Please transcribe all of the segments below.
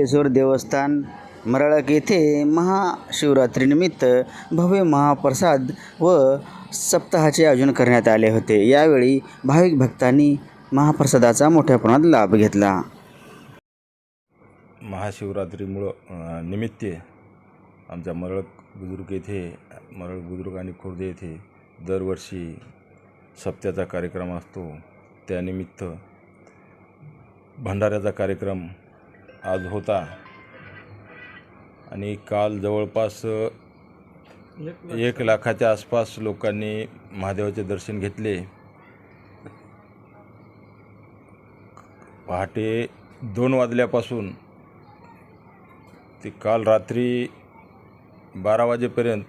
इमलेश्वर देवस्थान मरळक येथे महाशिवरात्रीनिमित्त भव्य महाप्रसाद व सप्ताहाचे आयोजन करण्यात आले होते। यावेळी भाविक भक्तांनी महाप्रसादाचा मोठ्या प्रमाणात लाभ घेतला। महाशिवरात्रीमुळं निमित्त आमच्या मरळक बुद्रुक आणि खुर्द येथे दरवर्षी सप्त्याचा कार्यक्रम असतो। त्यानिमित्त भंडाऱ्याचा कार्यक्रम आज होता आणि काल जवळपास 1 लाखाच्या आसपास लोकांनी महादेवाचे दर्शन घेतले। पहाटे 2 वाजल्यापासून ते काल रात्री 12 वाजेपर्यंत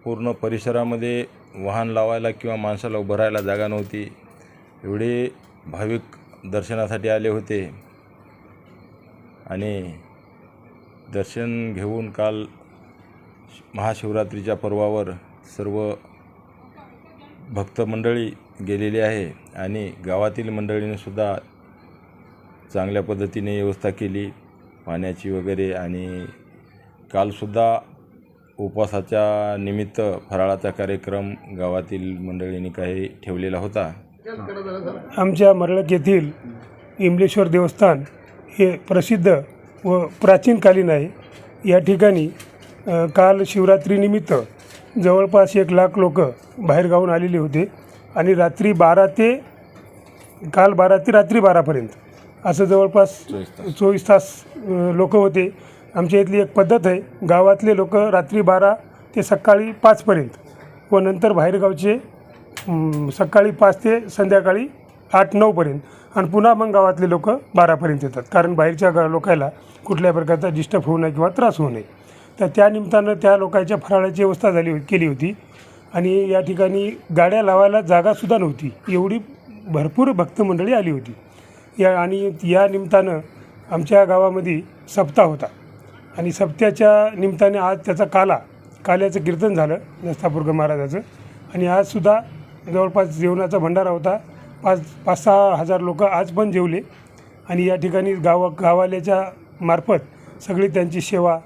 पूर्ण परिसरामध्ये वाहन लावायला किंवा माणसाला उभं राहायला जागा नव्हती। एवढे भाविक दर्शनासाठी आले होते आणि दर्शन घेऊन काल महाशिवरात्रीच्या पर्वावर सर्व भक्त मंडळी गेलेली आहे आणि गावातील मंडळीने सुद्धा चांगल्या पद्धतीने व्यवस्था केली पाण्याची वगैरे। आणि कालसुद्धा उपवासाच्या निमित्त फराळाचा कार्यक्रम गावातील मंडळींनी काही ठेवलेला होता। आमच्या मरळक येथील इमलेश्वर देवस्थान हे प्रसिद्ध व प्राचीनकालीन आहे। या ठिकाणी काल शिवरात्रीनिमित्त जवळपास 1 लाख लोक बाहेरगावून आलेले होते आणि रात्री 12 ते रात्री 12पर्यंत असं जवळपास 24 तास लोक होते। आमच्या इथली एक पद्धत आहे, गावातले लोक रात्री 12 ते सकाळी 5पर्यंत व नंतर बाहेरगावचे सकाळी 5 ते संध्याकाळी 8-9पर्यंत आणि पुन्हा मग गावातले लोक 12पर्यंत येतात, कारण बाहेरच्या लोकांना कुठल्या प्रकारचा डिस्टर्ब होऊ नये किंवा त्रास होऊ नये। तर त्या निमित्तानं त्या लोकांच्या फराळाची व्यवस्था केली होती आणि या ठिकाणी गाड्या लावायला जागासुद्धा नव्हती, एवढी भरपूर भक्तमंडळी आली होती। या निमित्तानं आमच्या गावामध्ये सप्ताह होता आणि सप्त्याच्या निमित्ताने आज त्याचा काल्याचं कीर्तन झालं दस्तापूरकर महाराजाचं आणि आजसुद्धा जवळपास जेवणाचा भंडारा होता। 5-6 हजार लोक आज पण जेवले आणि या ठिकाणी गावाल्याच्या मार्फत सगळी त्यांची सेवा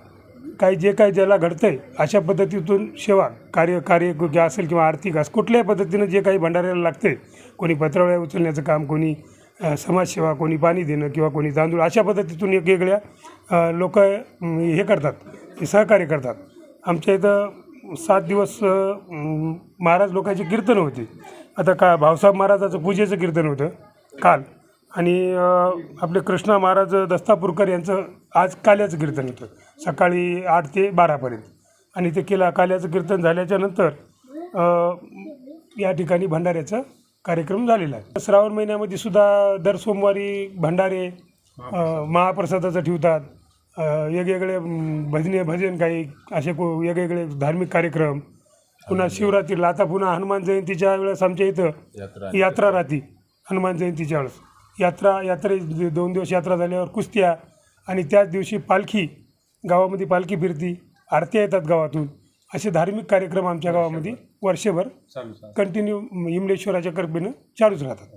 जे काही ज्याला घडतं आहे अशा पद्धतीतून सेवा कार्य असेल किंवा आर्थिक असं कुठल्याही पद्धतीनं जे काही भंडाऱ्याला लागते, कोणी पत्रावळ्या उचलण्याचं काम, कोणी समाजसेवा, कोणी पाणी देणं किंवा कोणी तांदूळ, अशा पद्धतीतून वेगवेगळ्या लोक हे करतात, सहकार्य करतात। आमच्या इथं 7 दिवस महाराज लोकांचे कीर्तन होते। आता भाऊसाहेब महाराजाचं पूजेचं कीर्तन होतं काल आणि आपले कृष्णा महाराज दस्तापूरकर यांचं आज काल्याचं कीर्तन होतं सकाळी 8 ते 12पर्यंत आणि ते काल्याचं कीर्तन झाल्याच्या नंतर या ठिकाणी भंडाऱ्याचा कार्यक्रम झालेला आहे। श्रावण महिन्यामध्ये सुद्धा दर सोमवारी भंडारे महाप्रसादाचं ठेवतात, वेगवेगळे भजन काही असे वेगवेगळे धार्मिक कार्यक्रम। पुन्हा शिवरात्रीला आता पुन्हा हनुमान जयंतीच्या वेळेस आमच्या इथं यात्रा राहते। हनुमान जयंतीच्या वेळेस यात्रे 2 दिवस यात्रा झाल्यावर कुस्त्या आणि त्याच दिवशी पालखी गावामध्ये पालखी फिरती, आरत्या येतात गावातून। असे धार्मिक कार्यक्रम आमच्या गावामध्ये वर्षभर कंटिन्यू इमलेश्वराच्या कृपेनं चालूच राहतात।